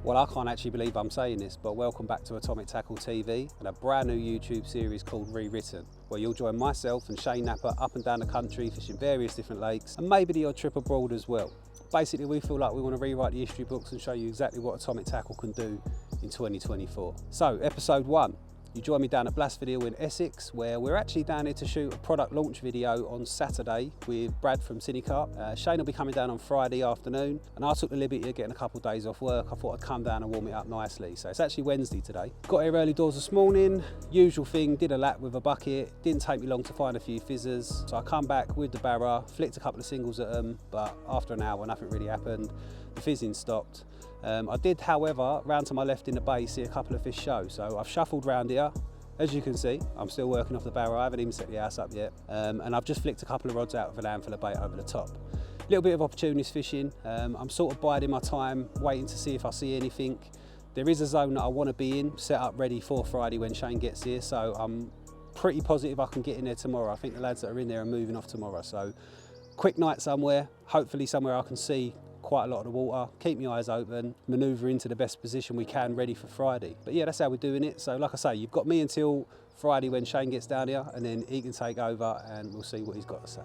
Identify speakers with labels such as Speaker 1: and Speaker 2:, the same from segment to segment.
Speaker 1: Well, I can't actually believe I'm saying this, but welcome back to Atomic Tackle TV and a brand new YouTube series called Rewritten, where you'll join myself and Shane Knappert up and down the country fishing various different lakes and maybe the odd trip abroad as well. Basically, we feel like we want to rewrite the history books and show you exactly what Atomic Tackle can do in 2024. So, episode 1. You join me down at Blasford in Essex, where we're actually down here to shoot a product launch video on Saturday with Brad from CineCarp. Shane will be coming down on Friday afternoon, and I took the liberty of getting a couple of days off work. I thought I'd come down and warm it up nicely. So it's actually Wednesday today. Got here early doors this morning, usual thing, did a lap with a bucket. Didn't take me long to find a few fizzers. So I come back with the barra, flicked a couple of singles at them, but after an hour, nothing really happened. The fizzing stopped. I did, however, round to my left in the bay, see a couple of fish show. So I've shuffled round here. As you can see, I'm still working off the barra. I haven't even set the house up yet. And I've just flicked a couple of rods out with an handful of bait over the top. A little bit of opportunist fishing. I'm sort of biding my time, waiting to see if I see anything. There is a zone that I want to be in, set up ready for Friday when Shane gets here. So I'm pretty positive I can get in there tomorrow. I think the lads that are in there are moving off tomorrow. So quick night somewhere, hopefully somewhere I can see quite a lot of the water, keep my eyes open, manoeuvre into the best position we can ready for Friday. But yeah, that's how we're doing it. So like I say, you've got me until Friday when Shane gets down here, and then he can take over and we'll see what he's got to say.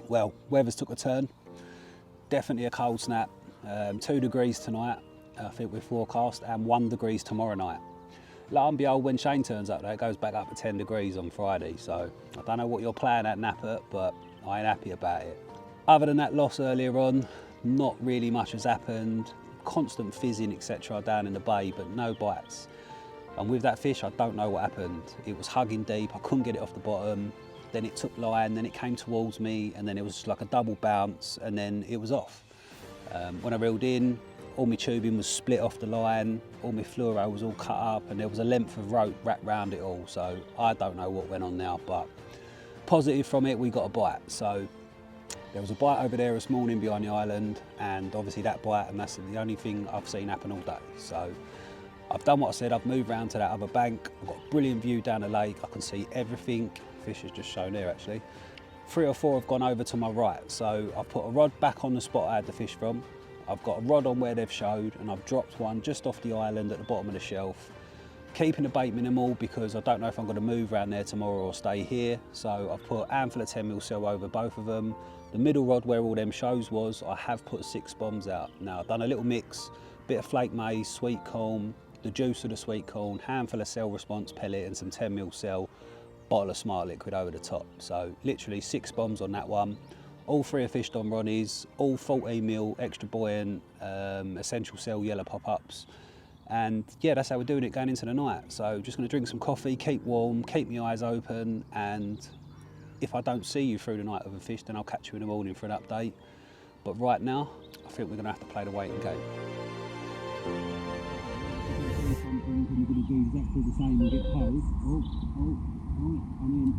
Speaker 1: Well, weather's took a turn. Definitely a cold snap. 2 degrees tonight, I think we're forecast, and 1 degree tomorrow night. Lo and behold, when Shane turns up, it goes back up to 10 degrees on Friday. So I don't know what you're playing at Knappert, but I ain't happy about it. Other than that loss earlier on, not really much has happened. Constant fizzing, etc. down in the bay, but no bites. And with that fish, I don't know what happened. It was hugging deep, I couldn't get it off the bottom. Then it took line, then it came towards me, and then it was like a double bounce, and then it was off. When I reeled in, all my tubing was split off the line, all my fluoro was all cut up, and there was a length of rope wrapped round it all. So I don't know what went on now, but positive from it, we got a bite. So there was a bite over there this morning behind the island, and obviously that bite, and that's the only thing I've seen happen all day. So I've done what I said, I've moved round to that other bank, I've got a brilliant view down the lake, I can see everything fish is just shown here actually. 3 or 4 have gone over to my right, so I've put a rod back on the spot I had the fish from. I've got a rod on where they've showed, and I've dropped one just off the island at the bottom of the shelf. Keeping the bait minimal because I don't know if I'm going to move around there tomorrow or stay here, so I've put a handful of 10mm cell over both of them. The middle rod where all them shows was, I have put 6 bombs out. Now I've done a little mix, bit of flake maize, sweet corn, the juice of the sweet corn, handful of cell response pellet and some 10mm cell, bottle of smart liquid over the top. So literally 6 bombs on that one. All 3 are fished on Ronnie's, all 14mm extra buoyant, essential cell yellow pop-ups. And yeah, that's how we're doing it going into the night. So just gonna drink some coffee, keep warm, keep my eyes open, and if I don't see you through the night with a fish, then I'll catch you in the morning for an update. But right now, I think we're gonna have to play the waiting game. You're gonna do exactly the same and get posed. I'm in.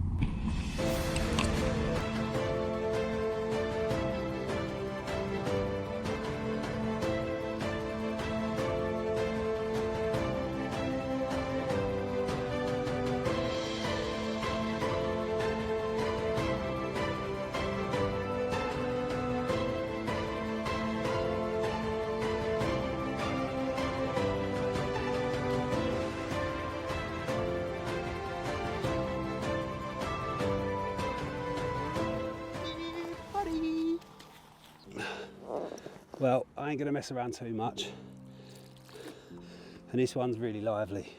Speaker 1: Well, I ain't gonna mess around too much. And this one's really lively.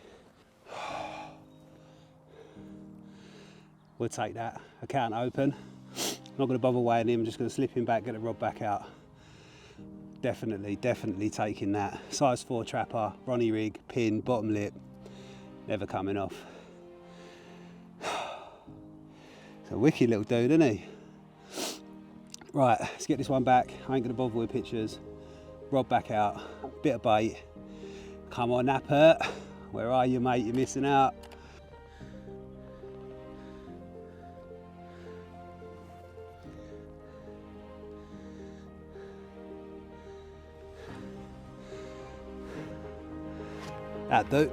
Speaker 1: We'll take that. Account open. Not gonna bother weighing him, just gonna slip him back, get the rod back out. Definitely taking that. Size 4 trapper, Ronnie rig, pin, bottom lip, never coming off. It's a wicked little dude, isn't he? Right, let's get this one back. I ain't gonna bother with pictures. Rod back out, bit of bait. Come on, Knappert. Where are you, mate? You're missing out. That'll do.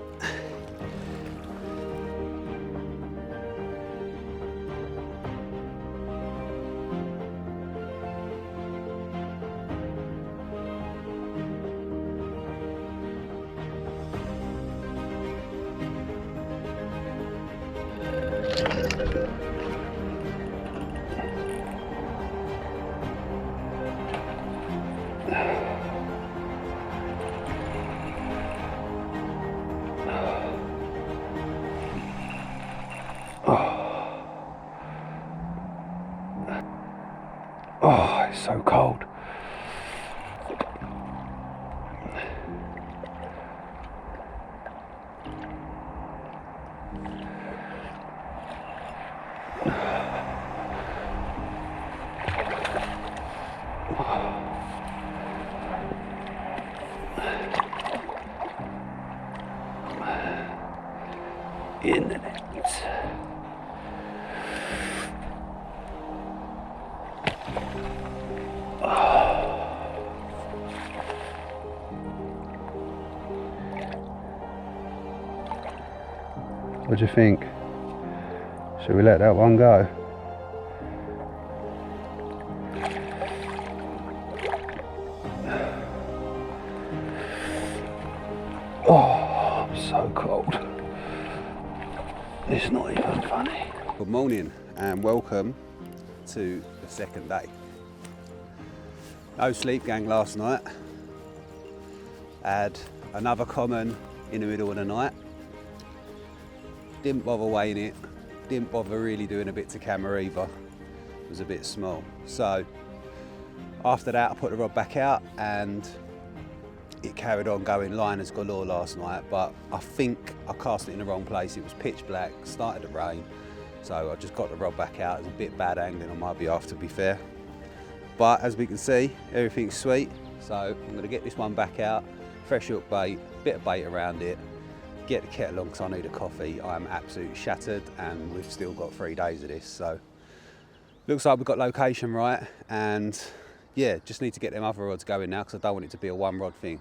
Speaker 1: Oh, it's so cold. In the net. What do you think? Should we let that one go? Oh, I'm so cold. It's not even funny. Good morning and welcome to the second day. No sleep, gang, last night. Had another common in the middle of the night. Didn't bother weighing it. Didn't bother really doing a bit to camera either. It was a bit small. So after that I put the rod back out and it carried on going liners galore last night, but I think I cast it in the wrong place. It was pitch black, started to rain, so I just got the rod back out. It was a bit bad angling on my behalf, to be fair. But as we can see, everything's sweet. So I'm gonna get this one back out, fresh hook bait, bit of bait around it, get the kettle on because I need a coffee. I'm absolutely shattered and we've still got 3 days of this. So looks like we've got location right, and yeah, just need to get them other rods going now because I don't want it to be a one rod thing.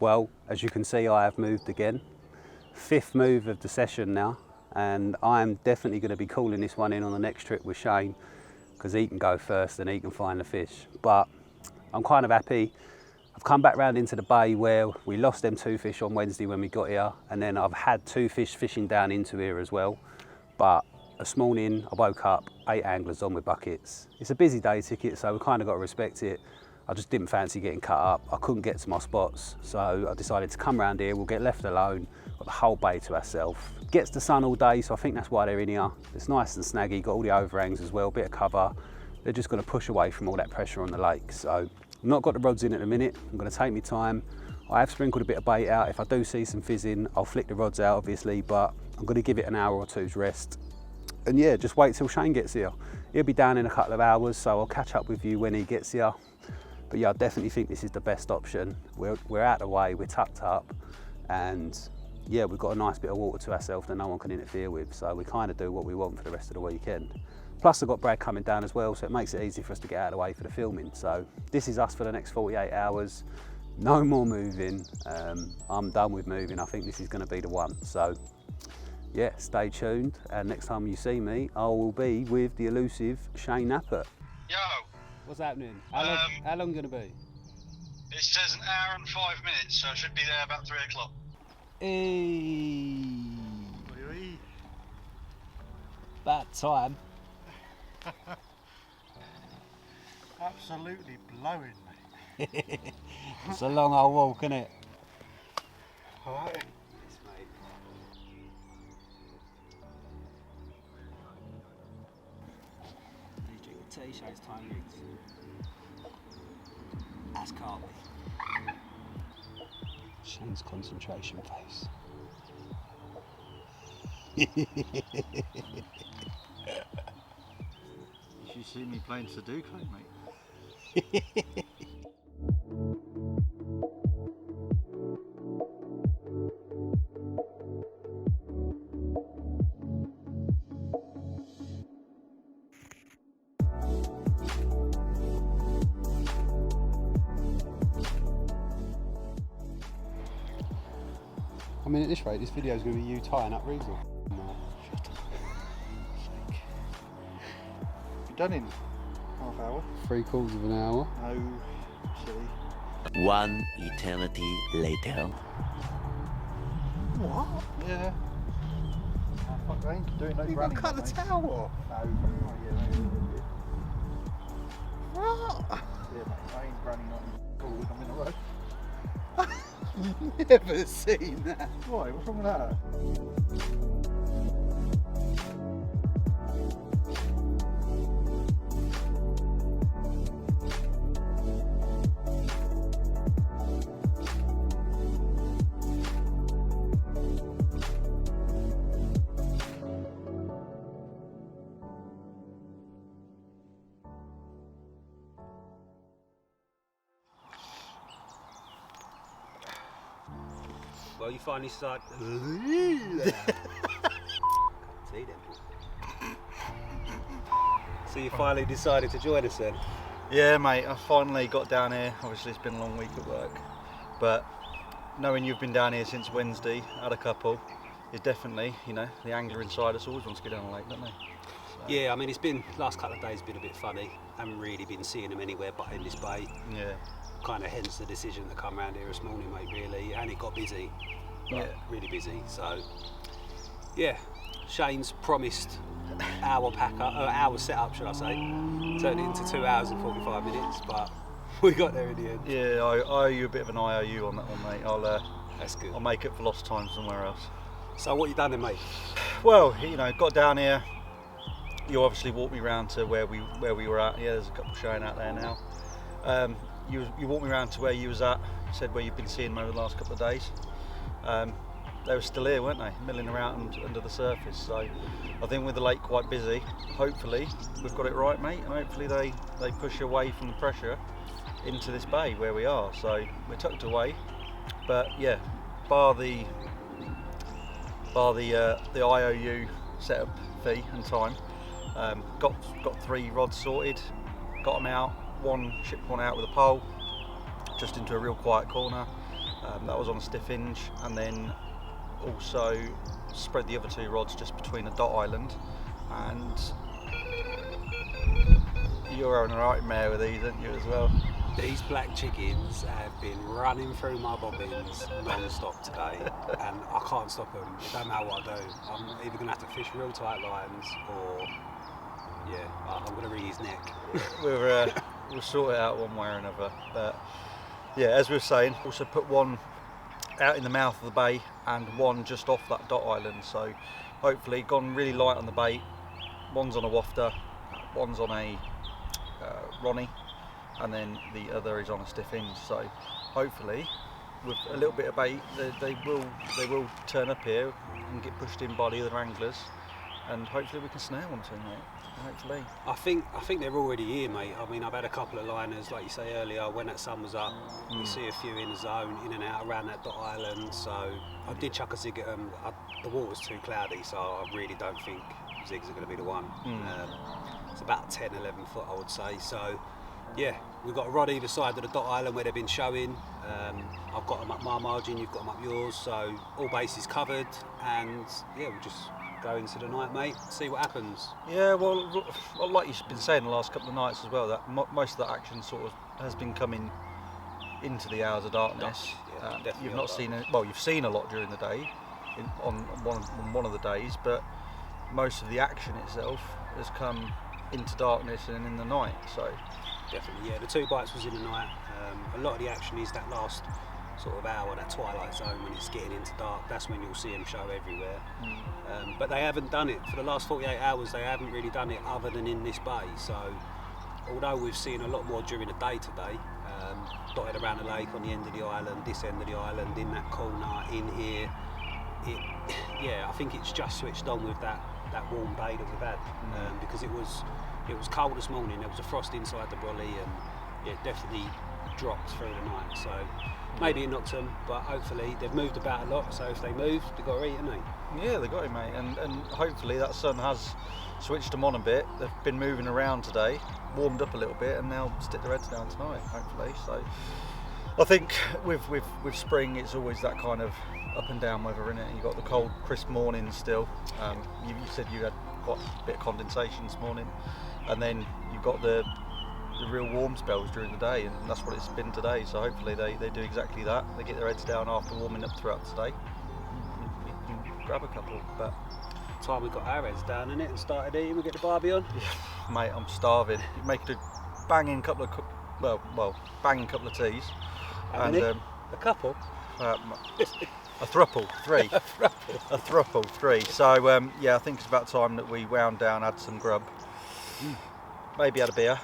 Speaker 1: Well, as you can see, I have moved again. 5th move of the session now, and I'm definitely going to be calling this one in on the next trip with Shane, because he can go first and he can find the fish. But I'm kind of happy. I've come back round into the bay where we lost them 2 fish on Wednesday when we got here, and then I've had 2 fish fishing down into here as well. But this morning I woke up, 8 anglers on with buckets. It's a busy day ticket, so we kind of got to respect it. I just didn't fancy getting cut up. I couldn't get to my spots, so I decided to come round here. We'll get left alone, got the whole bay to ourselves. Gets the sun all day, so I think that's why they're in here. It's nice and snaggy, got all the overhangs as well, bit of cover. They're just going to push away from all that pressure on the lake. So I've not got the rods in at the minute. I'm going to take my time. I have sprinkled a bit of bait out. If I do see some fizzing, I'll flick the rods out obviously, but I'm going to give it an hour or two's rest. And yeah, just wait till Shane gets here. He'll be down in a couple of hours, so I'll catch up with you when he gets here. But yeah, I definitely think this is the best option. We're out of the way, we're tucked up, and yeah, we've got a nice bit of water to ourselves that no one can interfere with, so we kind of do what we want for the rest of the weekend. Plus I've got Brad coming down as well, so it makes it easy for us to get out of the way for the filming. So this is us for the next 48 hours. No more moving. I'm done with moving. I think this is going to be the one. So yeah, stay tuned, and next time you see me, I will be with the elusive Shane Knappert.
Speaker 2: Yo!
Speaker 1: What's happening? How long going to be?
Speaker 2: It says an hour and 5 minutes, so I should be there about 3 o'clock.
Speaker 1: Hey. About time.
Speaker 3: Absolutely blowing, mate.
Speaker 1: It's a long old walk, isn't it?
Speaker 3: Alright.
Speaker 1: Yes, mate. You drink the tea, Shane's tiny rings. That's Carly. Shane's concentration face.
Speaker 3: You should see me playing Sudoku, mate.
Speaker 1: I mean, at this rate, this video is going to be you tying up reels. No.
Speaker 3: Shut up. You're done in half hour.
Speaker 1: 3/4 of an hour.
Speaker 3: No, silly.
Speaker 4: One eternity later.
Speaker 3: What? Yeah. Oh, fuck, I ain't doing no
Speaker 1: You got to cut the towel off.
Speaker 3: No, oh, yeah, maybe a little bit.
Speaker 1: What?
Speaker 3: Yeah, mate, I ain't running on cool, I'm in a rush.
Speaker 1: Never seen that.
Speaker 3: Why? What's wrong with that?
Speaker 1: Well, you finally start. See them. So you finally decided to join us then?
Speaker 3: Yeah, mate, I finally got down here. Obviously, it's been a long week at work, but knowing you've been down here since Wednesday, had a couple, is definitely, you know, the angler inside us always wants to get down the lake, don't they? So.
Speaker 1: Yeah, I mean, it's been, last couple of days been a bit funny. Haven't really been seeing them anywhere but in this bay.
Speaker 3: Yeah.
Speaker 1: Kind of hence the decision to come round here this morning, mate, really. And it got busy.
Speaker 3: Yeah.
Speaker 1: Really busy. So, yeah, Shane's promised hour hour setup, should I say. Turned it into 2 hours and 45 minutes, but we got there in the end.
Speaker 3: Yeah, I owe you a bit of an IOU on that one, mate.
Speaker 1: That's good.
Speaker 3: I'll make it for lost time somewhere else.
Speaker 1: So what you done then, mate?
Speaker 3: Well, you know, got down here. You obviously walked me round to where we were at. Yeah, there's a couple showing out there now. You walked me round to where you was at. You said where you've been seeing them over the last couple of days. They were still here, weren't they? Milling around under the surface. So I think with the lake quite busy, hopefully we've got it right, mate. And hopefully they push away from the pressure into this bay where we are. So we're tucked away. But yeah, bar the IOU setup fee and time. Got 3 rods sorted, got them out, shipped one out with a pole, just into a real quiet corner. That was on a stiff hinge, and then also spread the other 2 rods just between a dot island. And you're having a nightmare with these, aren't you, as well?
Speaker 1: These black chickens have been running through my bobbins non-stop today, and I can't stop them. It don't matter what I do. I'm either going to have to fish real tight lines, or I'm going to wring his neck.
Speaker 3: We'll sort it out one way or another. But yeah, as we were saying, also put one out in the mouth of the bay and one just off that dot island. So hopefully gone really light on the bait. One's on a wafter, one's on a Ronnie, and then the other is on a stiff hinge. So hopefully with a little bit of bait they will turn up here and get pushed in by the other anglers, and hopefully we can snare one too, mate. Hopefully.
Speaker 1: I think they're already here, mate. I mean, I've had a couple of liners, like you say earlier, when that sun was up. You see a few in the zone, in and out around that dot island. So I did chuck a zig at them. The water's too cloudy, so I really don't think zigs are going to be the one. It's about 10, 11 foot, I would say. So yeah, we've got a rod either side of the dot island where they've been showing. I've got them up my margin, you've got them up yours, so all bases covered, and yeah, we'll just go into the night, mate, see what happens.
Speaker 3: Yeah, well, like you've been saying the last couple of nights as well, that most of that action sort of has been coming into the hours of darkness.
Speaker 1: Yeah,
Speaker 3: you've not seen it. Well, you've seen a lot during the day, on one of the days, but most of the action itself has come into darkness and in the night. So
Speaker 1: definitely, yeah. The 2 bites was in the night. A lot of the action is that last sort of hour, that twilight zone, when it's getting into dark. That's when you'll see them show everywhere. But they haven't done it for the last 48 hours. They haven't really done it other than in this bay. So although we've seen a lot more during the day today, dotted around the lake, on the end of the island, this end of the island, in that corner, in here, I think it's just switched on with that warm day that we've had, because it was cold this morning. There was a frost inside the brolly, and it definitely dropped through the night. So maybe it knocked them, but hopefully they've moved about a lot. So if they move, they've got to eat, haven't they?
Speaker 3: yeah, they got it, mate, and hopefully that sun has switched them on a bit. They've been moving around today, warmed up a little bit, and now stick their heads down tonight, hopefully. So I think with spring, it's always that kind of up and down weather, innit? You've got the cold, crisp mornings still. You said you had quite a bit of condensation this morning, and then you've got the real warm spells during the day, and that's what it's been today. So hopefully they do exactly that. They get their heads down after warming up throughout today. You can grab a couple, but
Speaker 1: Time we got our heads down in it and started eating, we get the barbie on.
Speaker 3: yeah, mate, I'm starving. You make it a banging couple of banging couple of teas.
Speaker 1: How many? A couple?
Speaker 3: A thruple, 3. A thruple, 3. So yeah, I think it's about time that we wound down, had some grub, maybe had a beer,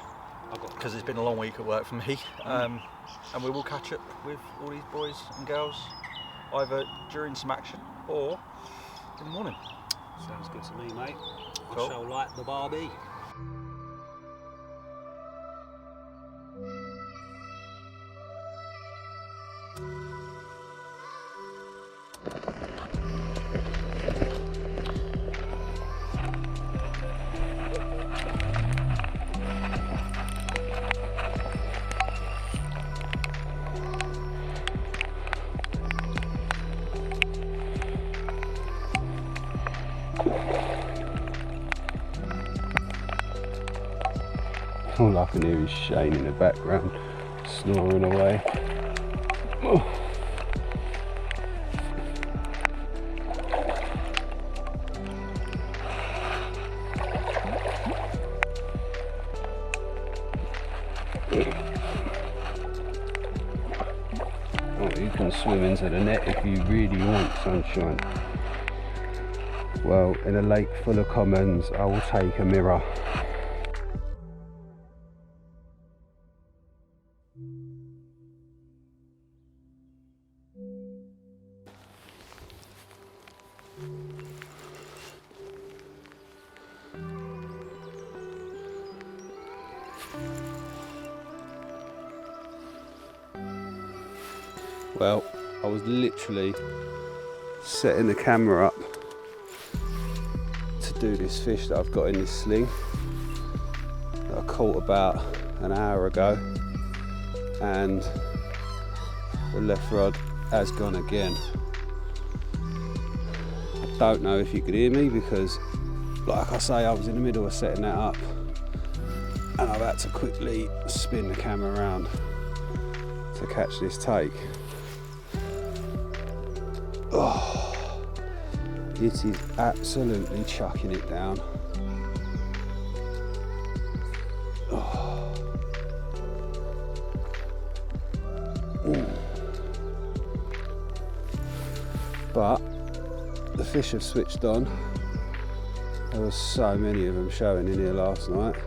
Speaker 3: because it's been a long week at work for me, and we will catch up with all these boys and girls either during some action or in the morning.
Speaker 1: Sounds good to me, mate.
Speaker 3: Cool.
Speaker 1: I shall light the barbie.
Speaker 5: All I can hear is Shane in the background, snoring away. Oh. swim into the net if you really want sunshine. Well, in a lake full of commons, I will take a mirror. Well, I was literally setting the camera up to do this fish that I've got in this sling that I caught about an hour ago, and the left rod has gone again. I don't know if you could hear me because, like I say, I was in the middle of setting that up and I've had to quickly spin the camera around to catch this take. Oh, it is absolutely chucking it down. Oh. But the fish have switched on. There were so many of them showing in here last night,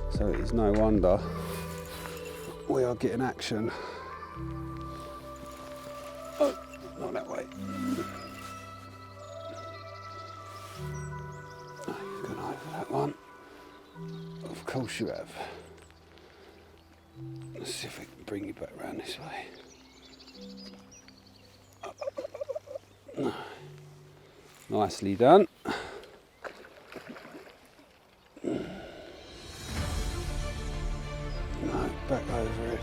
Speaker 5: so it is no wonder we are getting action. Oh, not that way. Oh, you've gone over that one. Of course you have. Let's see if we can bring you back around this way. Nicely done. No, back over it.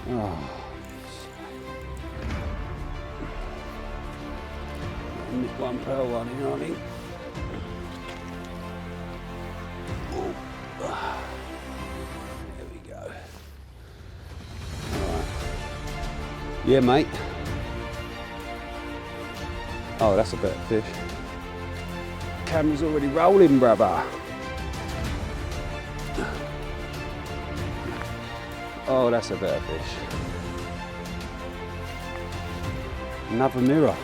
Speaker 5: Oh, nick one pearl one here, I think. There we go. Right. Yeah, mate. Oh, that's a better fish. Camera's already rolling, brother. Oh, that's a better fish. Another mirror.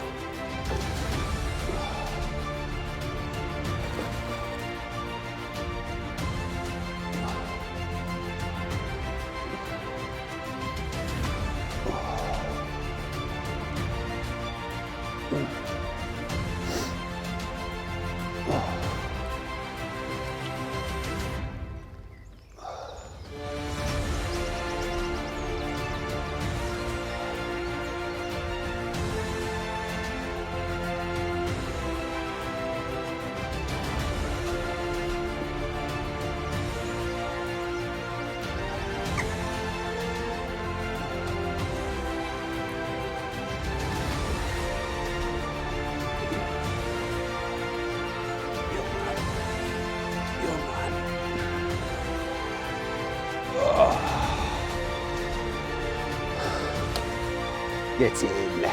Speaker 5: Get in.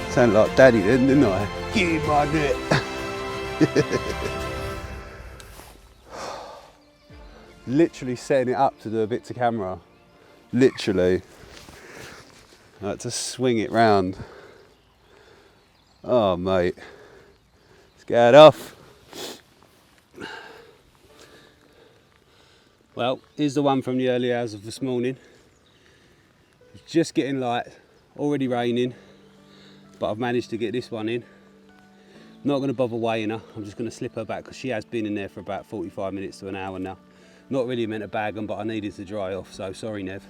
Speaker 5: Sound like Daddy then, didn't I? Give me my net. Literally setting it up to do a bit to camera. Literally. I had to swing it round. Oh mate. Let's get off. Well, here's the one from the early hours of this morning. It's just getting light. Already raining, but I've managed to get this one in. Not going to bother weighing her, I'm just going to slip her back because she has been in there for about 45 minutes to an hour now. Not really meant to bag them, but I needed to dry off, so sorry Nev.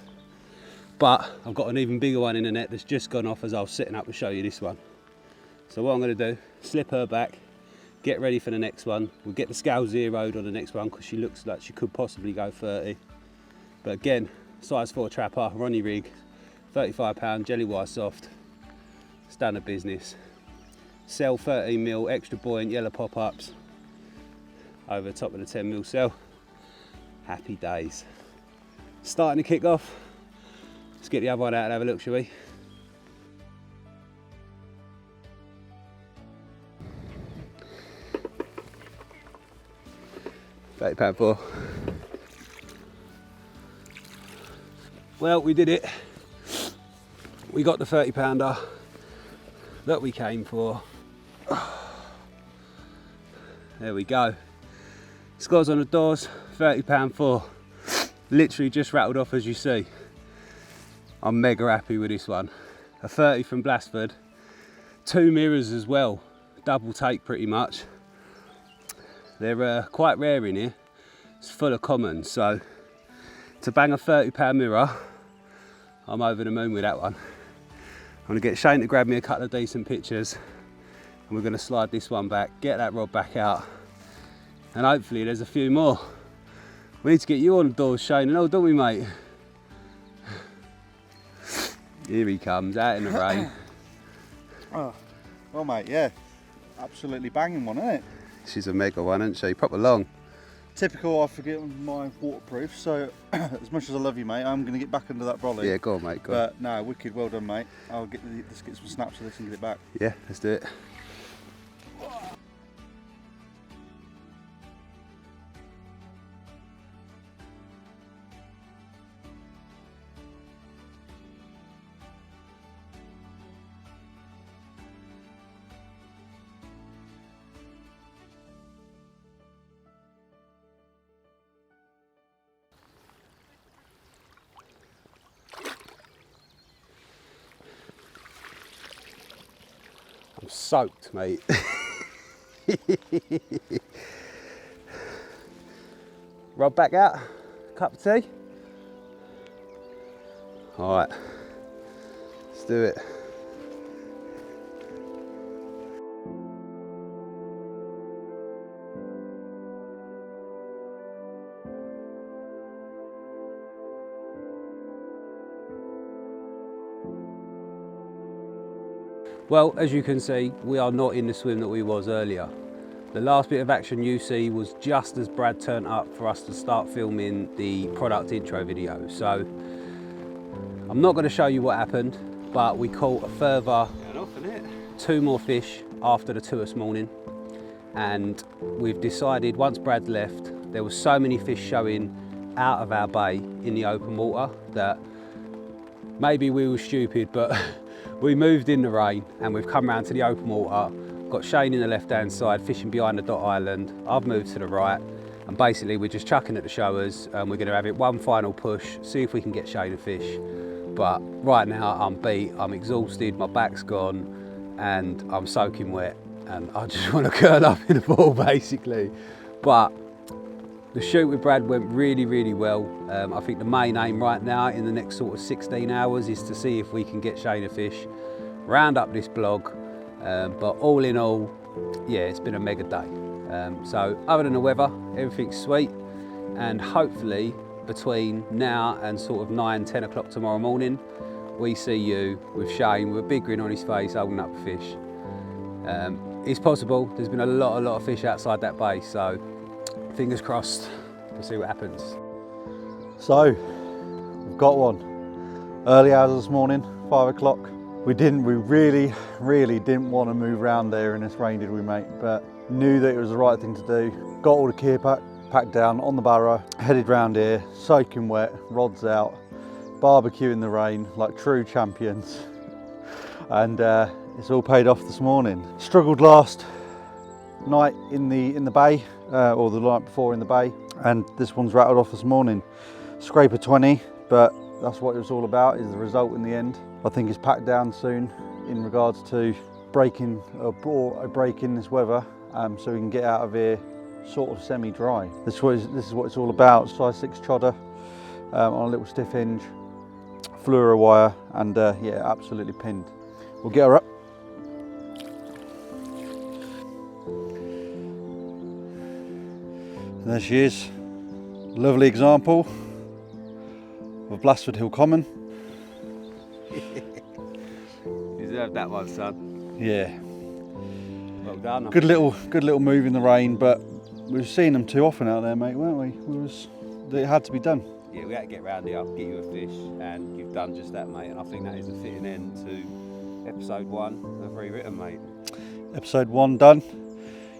Speaker 5: But I've got an even bigger one in the net that's just gone off as I was setting up to show you this one. So what I'm going to do, slip her back, get ready for the next one. We'll get the scale zeroed on the next one because she looks like she could possibly go 30. But again, size 4 trapper, Ronnie rig, £35 jelly wire soft, standard business. Cell 13mm extra buoyant yellow pop-ups over the top of the 10mm cell. Happy days. Starting to kick off. Let's get the other one out and have a look, shall we? £30 for. Well, we did it. We got the 30-pounder that we came for. There we go. Scores on the doors, £30 for. Literally just rattled off, as you see. I'm mega happy with this one. A 30 from Blasford. 2 mirrors as well, double take pretty much. They're quite rare in here. It's full of commons, so to bang a £30 mirror, I'm over the moon with that one. I'm gonna get Shane to grab me a couple of decent pictures, and we're gonna slide this one back, get that rod back out, and hopefully there's a few more. We need to get you on the doors, Shane, and all, don't we, mate? Here he comes, out in the rain.
Speaker 3: Oh, well, mate, yeah, absolutely banging one, isn't it?
Speaker 5: She's a mega one, isn't she? Proper long.
Speaker 3: Typical, I forget my waterproof, so as much as I love you, mate, I'm going to get back under that brolly.
Speaker 5: Yeah, go on, mate, go on.
Speaker 3: But no, wicked, well done, mate. Let's get some snaps of this and get it back.
Speaker 5: Yeah, let's do it. I'm soaked, mate. Rod back out, cup of tea. All right, let's do it. Well, as you can see, we are not in the swim that we was earlier. The last bit of action you see was just as Brad turned up for us to start filming the product intro video. So I'm not going to show you what happened, but we caught a further 2 more fish after the 2 this morning. And we've decided, once Brad left, there was so many fish showing out of our bay in the open water that maybe we were stupid, but we moved in the rain and we've come round to the open water. Got Shane in the left-hand side fishing behind the dot island. I've moved to the right, and basically we're just chucking at the showers, and we're going to have it one final push, see if we can get Shane a fish. But right now I'm beat, I'm exhausted, my back's gone, and I'm soaking wet, and I just want to curl up in the ball basically. But the shoot with Brad went really, really well. I think the main aim right now in the next sort of 16 hours is to see if we can get Shane a fish, round up this blog. But all in all, yeah, it's been a mega day. So other than the weather, everything's sweet. And hopefully between now and sort of 9, 10 o'clock tomorrow morning, we see you with Shane with a big grin on his face holding up a fish. It's possible. There's been a lot of fish outside that bay, so fingers crossed. We'll see what happens.
Speaker 3: So, we've got one. Early hours this morning, 5 o'clock. We really didn't want to move around there in this rain, did we, mate? But knew that it was the right thing to do. Got all the gear packed down on the barrow, headed round here, soaking wet, rods out, barbecue in the rain, like true champions. And it's all paid off this morning. Struggled last night in the bay, or the night before in the bay, and this one's rattled off this morning. Scraper 20, but that's what it was all about, is the result in the end. I think it's packed down soon in regards to breaking a break in this weather, so we can get out of here sort of semi-dry. This is what it's all about. Size 6 chodder on a little stiff hinge, fluoro wire, and yeah, absolutely pinned. We'll get her up. And there she is. Lovely example of Blasford Hill Common.
Speaker 5: You deserve that one, son.
Speaker 3: Yeah.
Speaker 5: Well done.
Speaker 3: Good little move in the rain, but we've seen them too often out there, mate, weren't we? It had to be done.
Speaker 5: Yeah, we had to get round here, get you a fish, and you've done just that, mate. And I think that is a fitting end to episode 1 of Rewritten, mate.
Speaker 3: Episode 1 done.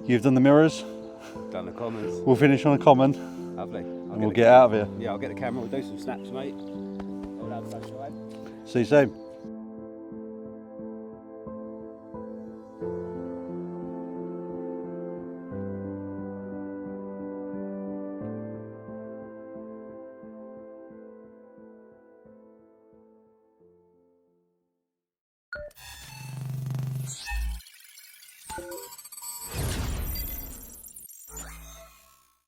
Speaker 3: You've done the mirrors.
Speaker 5: Done the commons.
Speaker 3: We'll finish on a common.
Speaker 5: Lovely.
Speaker 3: And we'll get out of here.
Speaker 5: Yeah, I'll get the camera. We'll do some snaps, mate. We'll have such, all right?
Speaker 3: See you soon.